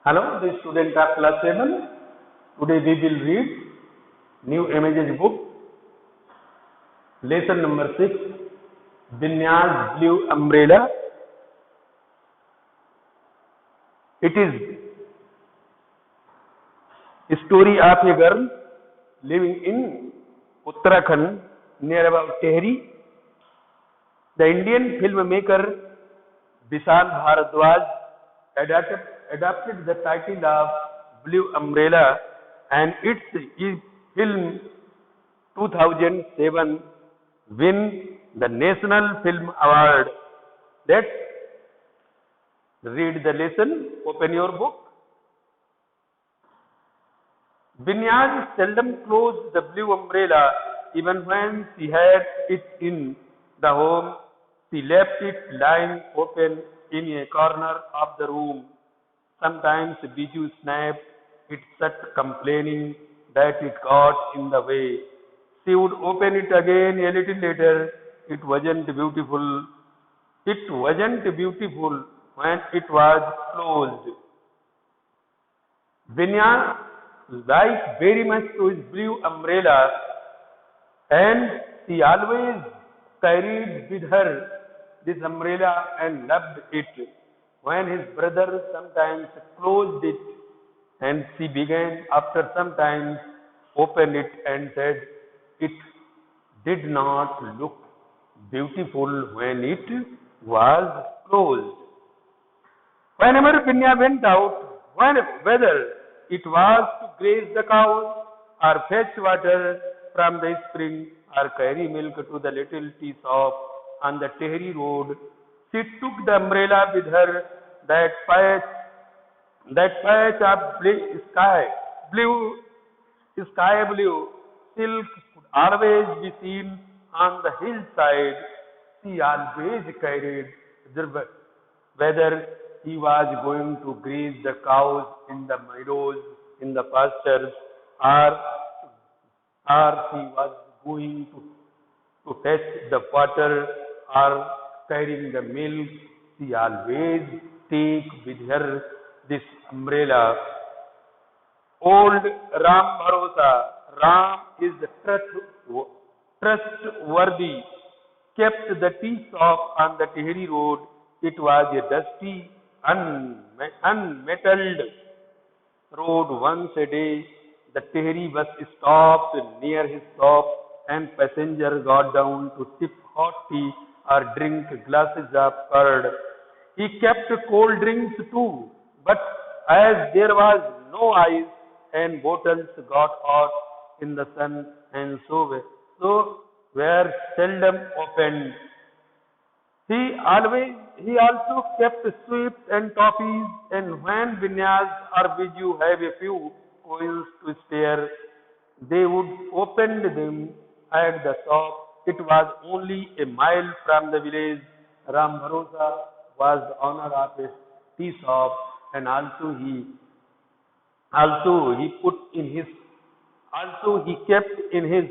Hello, the student of class 7. Today we will read New Images book, lesson number 6, Vinyas Blue Umbrella. It is a story of a girl living in Uttarakhand near about Tehri. The Indian filmmaker Vishal Bharadwaj adapted the title of Blue Umbrella and its film 2007 win the National Film Award. Let's read the lesson. Open your book. Vinyas seldom closed the blue umbrella even when she had it in the home. She left it lying open in a corner of the room. Sometimes Biju snapped it shut, complaining that it got in the way. She would open it again a little later. It wasn't beautiful. It wasn't beautiful when it was closed. Vinya liked very much to his blue umbrella, and he always carried with her this umbrella and loved it. When his brother sometimes closed it, and she began after some time open it and said it did not look beautiful when it was closed. Whenever Vinya went out, whether it was to graze the cows or fetch water from the spring or carry milk to the little tea shop on the Tehri road, she took the umbrella with her. That patch of sky blue silk could always be seen on the hillside. She always carried whether he was going to graze the cows in the meadows, in the pastures, or he was going to fetch the water or carrying the milk. She always take with her this umbrella. Old Ram Bharosa. Ram is trustworthy. Kept the tea shop on the Tehri road. It was a dusty, unmetalled road. Once a day, the Tehri bus stopped near his shop and passengers got down to sip hot tea or drink glasses of curd. He kept cold drinks too, but as there was no ice and bottles got hot in the sun and so were seldom opened. He also kept sweets and toffees, and when Vinyas or Biju have a few coins to spare, they would open them at the shop. It was only a mile from the village. Ram Bharosa was the owner of a tea shop, and also he kept in his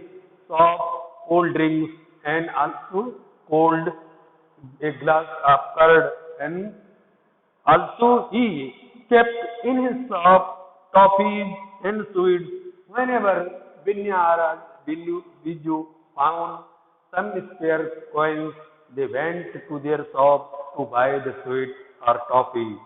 shop cold drinks and also cold a glass of curd, and also he kept in his shop toffees and sweets. Whenever Vinya or Biju found some spare coins, they went to their shop to buy the sweet or toffee.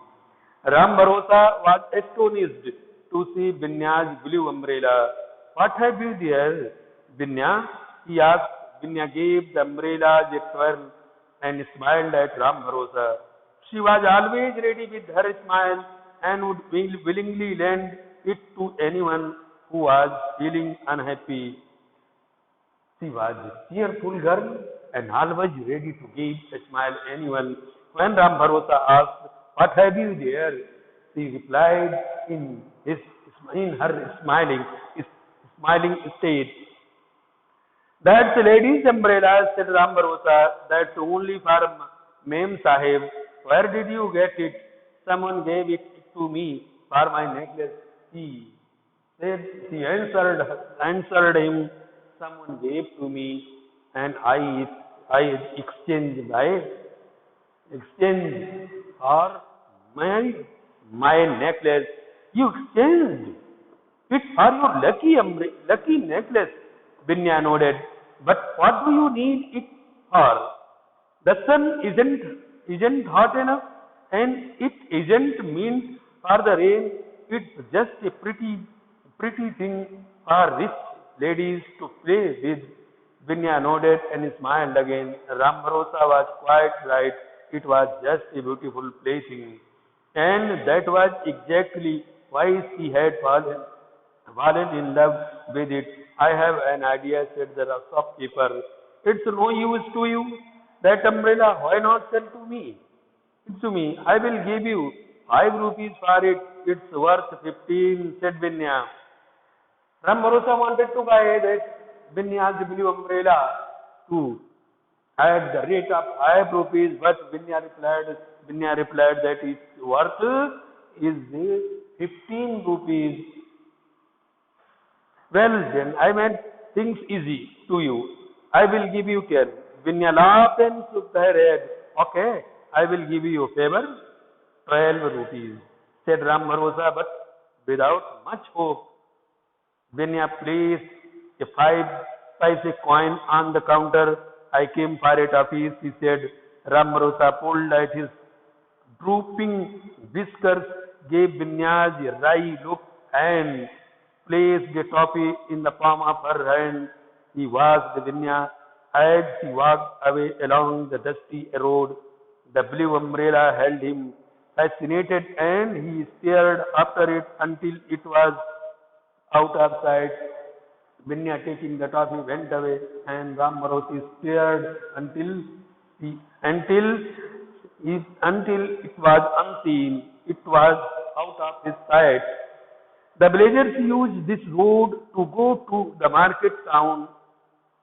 Ram Bharosa was astonished to see Vinya's blue umbrella. What have you there, Vinya? He asked. Vinya gave the umbrella a twirl and smiled at Ram Bharosa. She was always ready with her smile and would willingly lend it to anyone who was feeling unhappy. She was a cheerful girl and always ready to give a smile to anyone. When Ram Bharosa asked, "What have you there?" she replied in her smiling state, "That's a lady's umbrella," said Ram Bharosa. "That's only for Mem Sahib. Where did you get it?" "Someone gave it to me for my necklace," she answered him. "Someone gave to me, and I exchanged for my necklace." You exchanged it for your lucky necklace. Binya nodded. But what do you need it for? The sun isn't hot enough, and it isn't meant for the rain. It's just a pretty thing for rich ladies to play with. Binya nodded and smiled again. Ram Bharosa was quite right. It was just a beautiful plaything. And that was exactly why she had fallen in love with it. I have an idea, said the shopkeeper. It's no use to you. That umbrella, why not sell to me? To me, I will give you 5 rupees for it. It's worth 15, said Binya. Ram Bharosa wanted to buy that Binya's blue umbrella too at the rate of 5 rupees, but Binya replied that its worth is 15 rupees. Well then, I made things easy to you. I will give you 10. Binya laughed and shook her head. Okay, I will give you a favor. 12 rupees, said Ram Bharosa, but without much hope. Binya placed a 5 paise coin on the counter. I came for a toffee, he said. Ram Bharosa pulled at his drooping whiskers, gave Binyaz a wry look, and placed the toffee in the palm of her hand. He watched Binya as she walked away along the dusty road. The blue umbrella held him fascinated, and he stared after it until it was out of sight. Binya, taking the toffee, went away, and Ram Bharosa stared he, until until it was unseen. It was out of his sight. The villagers used this road to go to the market town.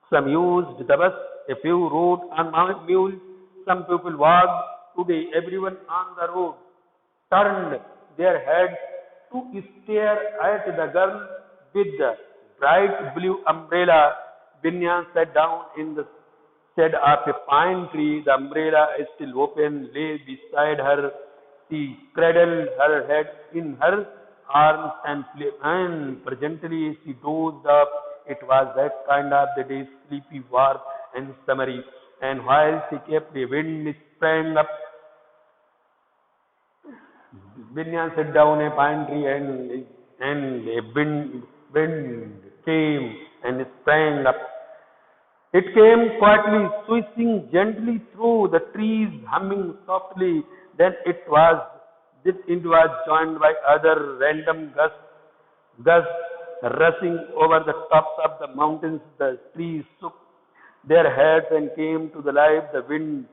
Some used the bus, a few rode on mules, some people walked. Today, everyone on the road turned their heads to stare at the girl with the bright blue umbrella. Binya sat down in the shade of a pine tree. The umbrella, still open, lay beside her. She cradled her head in her arms and presently she dozed off. It was that kind of the day, sleepy, warm and summery. And while she kept, the wind sprang up. Binya sat down a pine tree, and a wind came and sprang up. It came quietly, swishing gently through the trees, humming softly. Then it was joined by other random gusts rushing over the tops of the mountains. The trees shook their heads and came to the life. The wind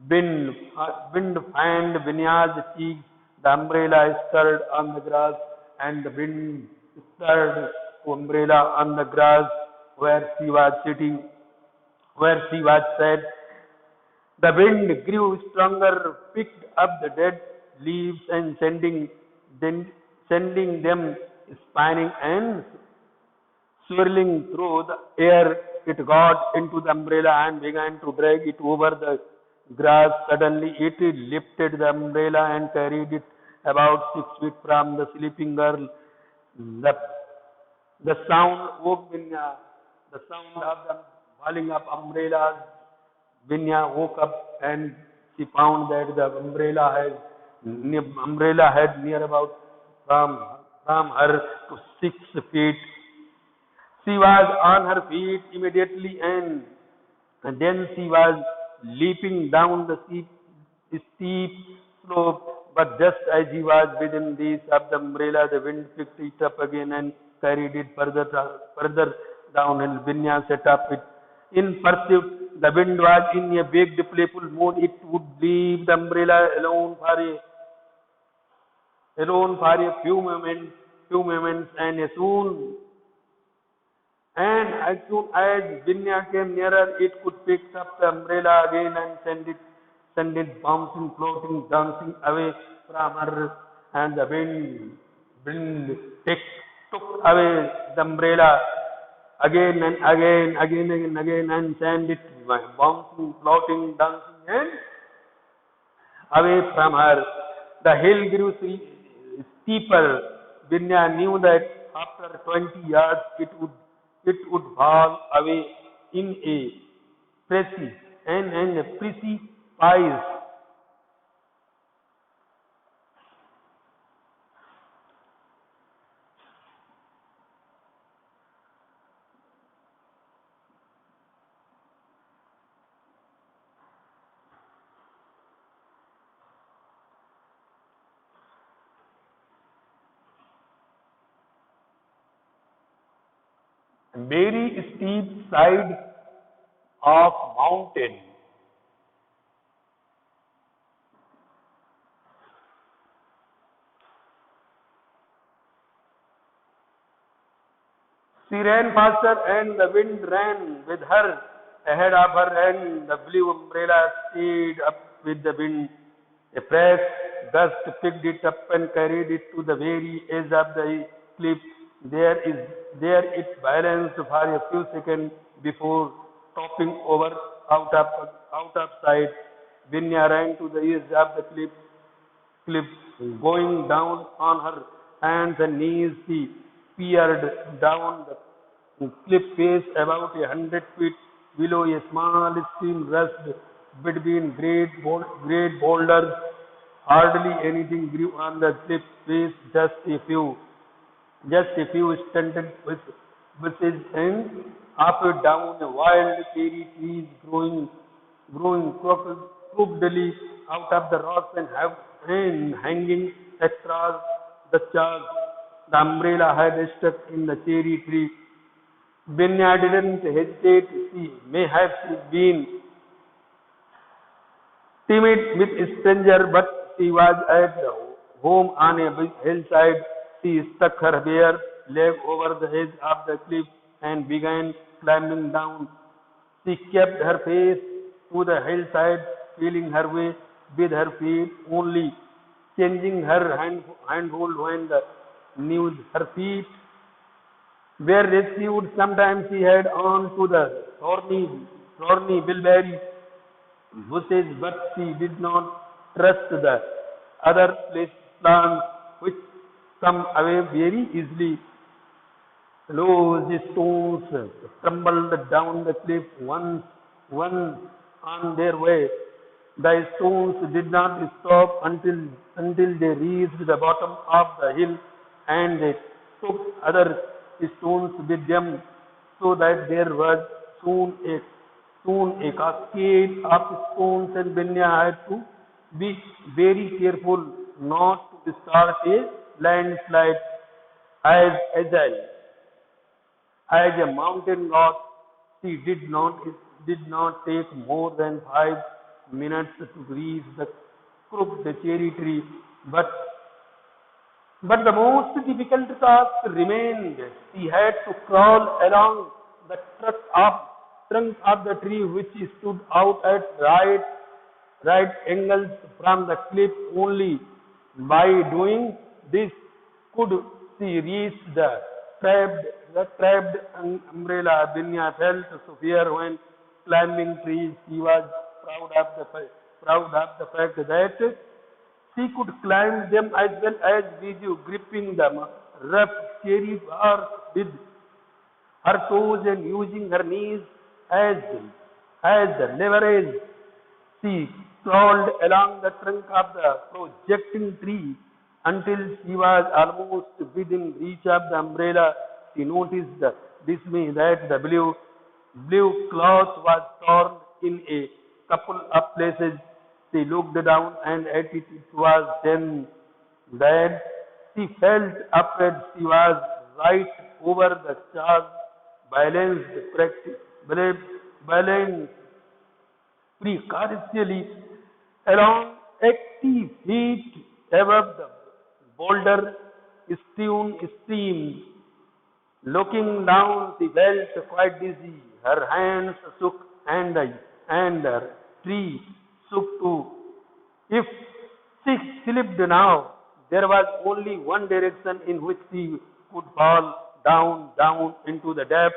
fanned Binya's cheeks. The umbrella stirred on the grass, and the wind stirred the umbrella on the grass where she was sitting, where she was sat. The wind grew stronger, picked up the dead leaves and sending them spinning and swirling through the air. It got into the umbrella and began to drag it over the grass. Suddenly it lifted the umbrella and carried it about 6 feet from the sleeping girl. The sound woke Binya. The sound of the falling of umbrellas. Binya woke up and she found that the umbrella had near about from her to 6 feet. She was on her feet immediately, and then she was leaping down the steep slope. But just as he was within reach of the umbrella, the wind picked it up again and carried it further downhill. Binya set up it in pursuit. The wind was in a big, playful mood. It would leave the umbrella alone for a few moments, and as soon as Binya came nearer, it could pick up the umbrella again and send it bouncing, floating, dancing away from her. And the wind took away the umbrella again and again, and send it bouncing, floating, dancing, and away from her. The hill grew steeper. Binya knew that after 20 yards it would fall away in a precipice and a precipice. Very steep side of mountain. She ran faster and the wind ran with her ahead of her and the blue umbrella stayed up with the wind. A fresh gust picked it up and carried it to the very edge of the cliff. There it balanced for a few seconds before toppling over out of sight. Vinya ran to the edge of the cliff, going down on her hands and knees. She peered down the cliff face about 100 feet below. A small stream rushed between great boulders. Hardly anything grew on the cliff face, just a few stunted bushes and up and down a wild cherry trees growing crookedly out of the rocks and hanging across the chalk. The umbrella had stuck in the cherry tree. Benya didn't hesitate. She may have been timid with a stranger, but she was at home on a big hillside. She stuck her bare leg over the edge of the cliff and began climbing down. She kept her face to the hillside, feeling her way with her feet, only changing her handhold when the news her feet were rescued. Sometimes she had on to the thorny bilberry bushes, but she did not trust the other plants which come away very easily. Loose stones tumbled down the cliff one on their way. The stones did not stop until they reached the bottom of the hill, and they took other stones with them, so that there was soon a cascade of stones, and Benya had to be very careful not to start a landslide. As agile as a mountain god, she did not take more than 5 minutes to reach the crooked cherry tree, but the most difficult task remained. She had to crawl along the trunk of the tree, which stood out at right angles from the cliff. Only by doing this could she reach the trapped umbrella. Binya felt severe when climbing trees. She was proud of the fact that she could climb them as well as Viju, gripping the rough cherry bark with her toes and using her knees as the leverage. She crawled along the trunk of the projecting tree until she was almost within reach of the umbrella. She noticed the dismay that the blue cloth was torn in a couple of places. She looked down and at it. It was then that she felt afraid. She was right over the charge, balanced precariously along 80 feet above the boulder strewn stream. Looking down, she felt quite dizzy. Her hands shook and her tree shook too. If she slipped now, there was only one direction in which she could fall down into the depths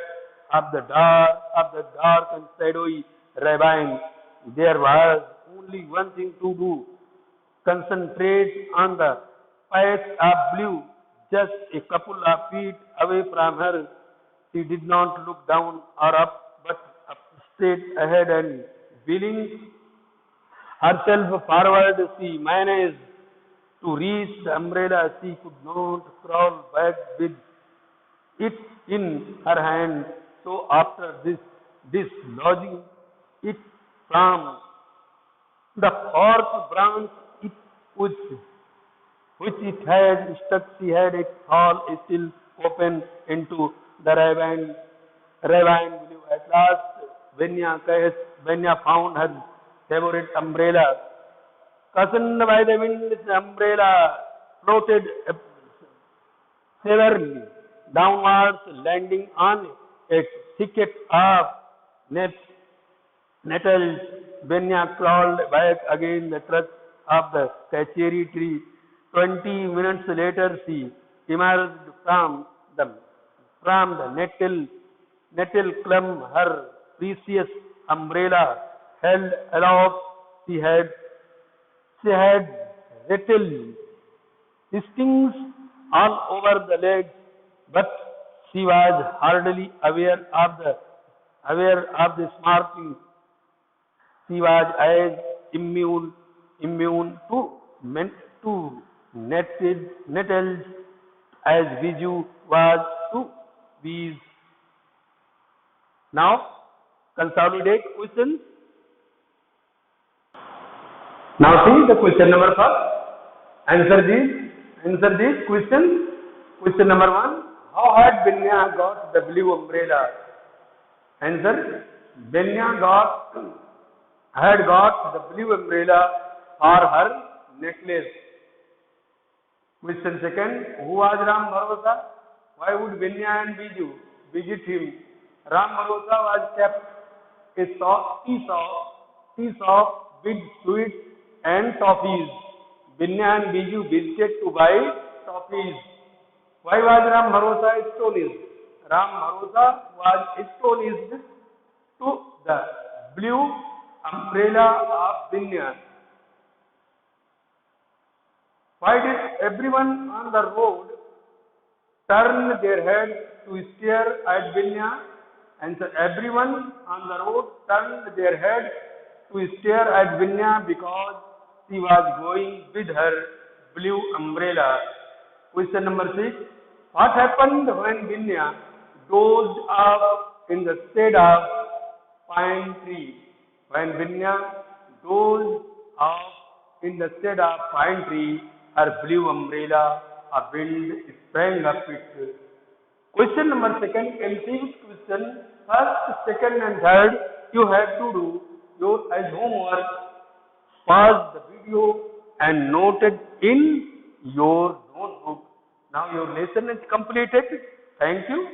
of the dark and shadowy ravine. There was only one thing to do: concentrate on the patch of just a couple of feet away from her. She did not look down or up, but up straight ahead and wheeling herself forward, she managed to reach the umbrella. She could not crawl back with it in her hand. So after dislodging it from the fork branch which it had stuck, she had a tall still open into the ravine below. At last, Venya found her favorite umbrella. Cushioned by the wind, the umbrella floated severely downwards, landing on a thicket of net- nettles. Benya crawled back against the trunk of the cherry tree. 20 minutes later, she emerged the from the nettle clump. Her precious umbrella held aloft. She had rattled stings all over the legs, but she was hardly aware of the smarting. She was as immune to nettles as Viju was to bees. Now, consolidate questions. Now see the question number first. Answer these questions. Question number one. How had Benya got the blue umbrella? Answer. Benya had got the blue umbrella for her necklace. Question second. Who was Ram Bharosa? Why would Benya and Biju visit him? Ram Bharosa was kept a tea shop with sweets and toffees. Benya and Biju visited to buy toffees. Why was Ram Bharosa astonished? Ram Bharosa was astonished to the blue umbrella of Benya. Why did everyone on the road turn their head to stare at Benya? Answer. Everyone on the road turned their head to stare at Benya because she was going with her blue umbrella. Question number 6. What happened when Benya dozed off in the shade of pine tree? When Benya dozed off in the shade of pine tree, her blue umbrella, a wind sprang up it. Question number 2, MCQ question. First, second and third, you have to do your as homework. Pause the video and note it in your notebook. Now your lesson is completed. Thank you.